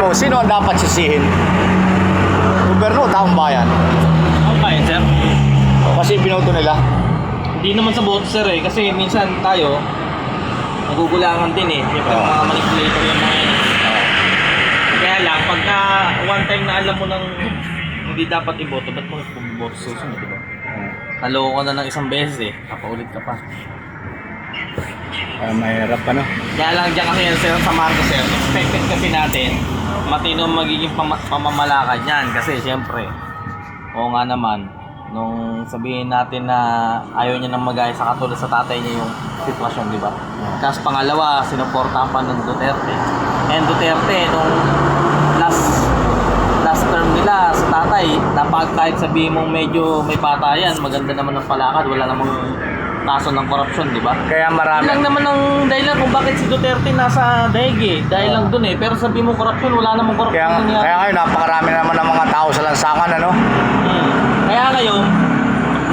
mo, sino ang dapat sisihin? Gobyerno o taong bayan? Taong bayan, sir. O, kasi binoto nila. Hindi naman sa boto, sir eh. Kasi minsan tayo, nagugulangan din eh. Siyempre mga manipulator yung mga yun. Kaya lang, pagka one time na alam mo nang hindi dapat iboto, ba't mo iboto susunod, diba? Naloko ka na ng isang beses eh. Kapaulit ka pa. Mahirap pa, no? Kaya lang dyan kasi yan, sir, sa Marcos, sir. Expected kasi natin, matino magiging pamamalakad yan. Kasi siyempre, oo nga naman, nung sabihin natin na ayaw niya nang mag-ayos sa katulad sa tatay niya yung sitwasyon, di ba? Tapos pangalawa, sinuportahan pa ng Duterte. And Duterte, nung last term nila sa tatay, kahit sabihin mong medyo may patayan, maganda naman ang palakad, wala namang kaso ng korupsyon, di ba? Kaya marami. Ilang naman ang dahilan kung bakit si Duterte nasa daig eh. Dahil lang dun eh. Pero sabihin mo korupsyon, wala namang korupsyon. Kaya ngayon, napakarami naman ng mga tao sa lansangan, ano? Kaya ngayon,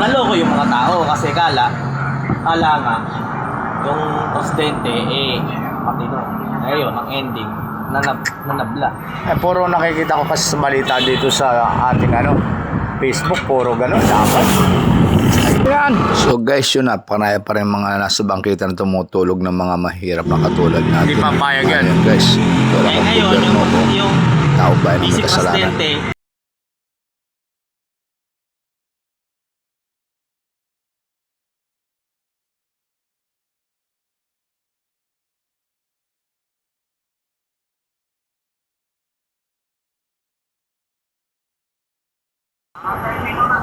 naloko yung mga tao kasi kala nga, yung presidente eh, matino. Ngayon, ang ending, nanabla. Puro nakikita ko kasi sa balita dito sa ating Facebook, puro gano'n, dapat. Ayan. So guys, yun na, panaya pa rin mga nasa bangkita na tumutulog ng mga mahirap na katulad natin. Hindi papayag yan. Ayan, guys. Ngayon, yung tao ba yung vice kasalanan? presidente,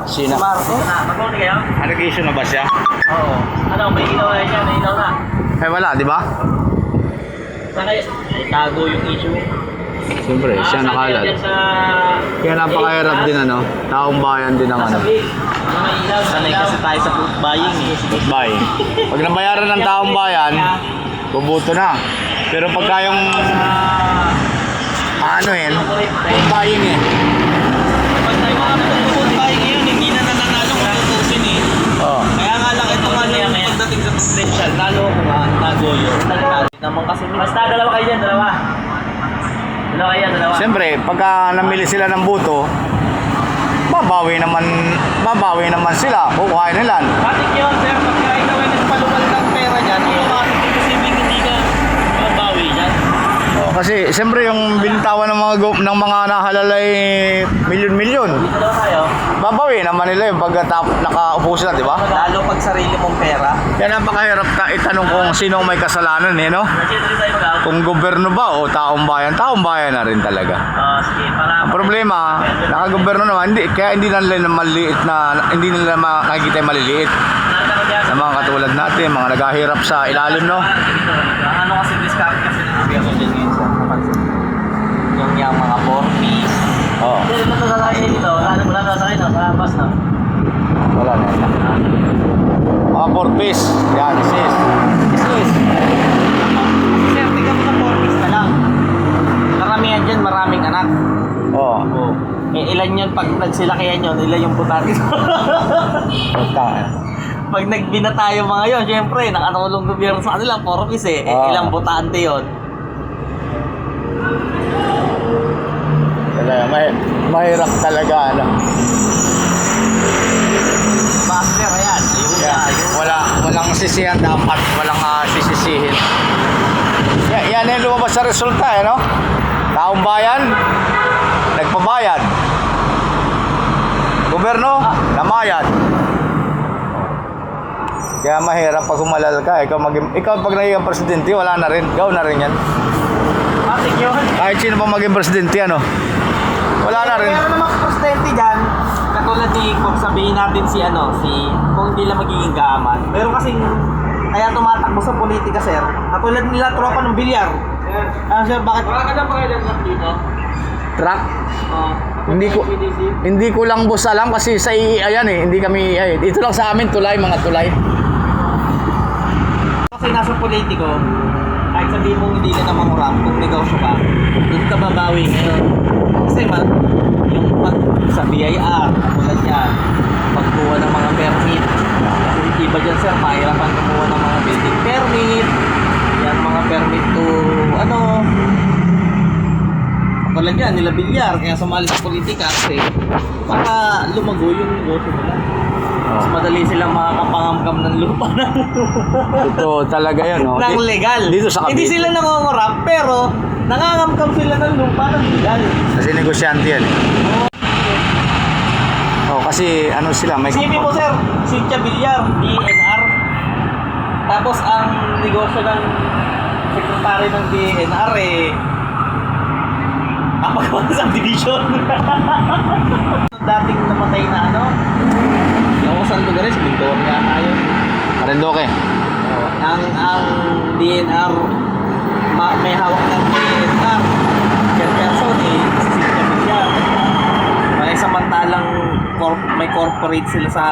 Sino? Marcos? Mabuti kayo? Allegation na ba siya? Oo. Ano, may ilaw na siya, may ilaw na. Wala, di ba? Saan kayo? Tago yung issue. Siyempre, siya nakalal. Kaya napakahirap din, taong bayan din ang Sanay kasi tayo sa food buying eh. Bye. Pag nabayaran ng taong bayan, bubuto na. Pero pagka yung food buying eh. Pag tayo mga food buying yun, hindi na nananalo kung tutusin eh. Oh. Kaya nga lang ito nga lang pagdating sa presidential, lalo ko nga, nagoyo. Naman kasi, basta dalawa kayo dyan, dalawa. Dalawa yan, dalawa. Siyempre, pagka namili sila ng buto, babawi naman sila. Kukuhain nila. Matik yun, sir. Pagka ikaw ay nagpalumal ng pera dyan, automatic posibleng hindi ka mabawi dyan. Kasi siyempre yung bintawan ng mga nahalalay milyon-milyon. Dito daw tayo. Babawi naman nila yung pag nakaupo sila, di ba? Lalo pag sarili mong pera. Kaya napakahirap itanong kung sino may kasalanan no? Sige, tayo mag-out. Kung gobyerno ba o taong bayan na rin talaga. Sige, para... Ang problema, nakagobyerno naman, kaya hindi nila nakikita yung maliliit na mga katulad natin, mga naghahirap sa ilalim, no? Ano kasi discount kasi ng gobyerno dyan ngayon sa kapansin. Yung mga 4-piece. Oo. Hindi naman sasakay dito. Wala sasakay na. Wala bus na. Wala na. Mga 4-piece. Yan, sis. Sis. Sir, tingnan mo sa 4-piece na lang. Karamihan dyan, maraming anak. Oo. Oh. Ilan yun pag nagsilakihan yun, ilan yung butati. Pag nagbina tayo mga yun, syempre, nakatulong gobyerno sa kanila, 4-piece eh. Ilang butante yun. Mahirap talaga, Master, ayan. Walang sisihan dapat, walang sisisihin. Yan yung lumabas sa resulta, no? Taong bayan, nagpabayad. Gobyerno, namayad. Kaya mahirap pag humalal ka. Ikaw pag naging presidente, wala na rin. Ikaw na rin yan. Matik yun. Kahit sino pa maging presidente, wala na rin. Pero naman presidente dyan, katulad ni kung sabihin natin kung hindi lang magiging gaman. Pero kasi kaya tumatakbo sa politika, sir. Katulad nila tropa ng bilyar. Sir, bakit? Wala ka na ba kayo dito? Truck? Hindi ko lang boss alam kasi sa hindi kami dito lang sa amin mga tulay. Kasi nasa politiko, kahit sabihin mo hindi ka na mangurap, kung negosyo ka, doon ka babawi ngayon. Kasi yung sa BIR, katulad yan, pagkuha ng mga permit. Kasi iba dyan, sir, mahirapan kumuha ng mga building permit, yan mga permit to Talaga, nila Bilyar, kaya sumali sa politika kasi para lumago yung negosyo nila. Mas madali silang makakapangamkam ng lupa ng, Ito talaga yun, no? ng legal. Dito sa Hindi Cavite. sila nangongorap, pero nangangamkam sila ng lupa ng legal. Kasi negosyante yan. Oh, kasi ano sila, may Isipin mo sir, Cynthia Villar, DNR. Tapos ang negosyo ng sekretary ng DNR kapagawa ng subdivision. Dating namatay na ano, yung saan lugar sa Victoria tayo. Marindoke. Ang DNR, may hawak ng DNR. Chairperson si Cynthia Villar. May samantalang may corporate sila sa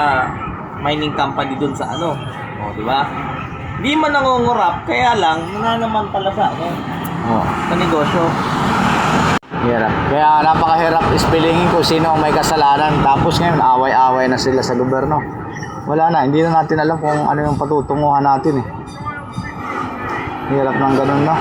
mining company dun sa ano. O, di ba? Di man nangongorap, kaya lang nananamantala sa ano, Oh. sa negosyo. Hirap. Kaya napakahirap ispilingin kung sino ang may kasalanan. Tapos ngayon, away-away na sila sa gobyerno. Wala na, hindi na natin alam kung ano yung patutunguhan natin eh. Hirap ng ganun, no?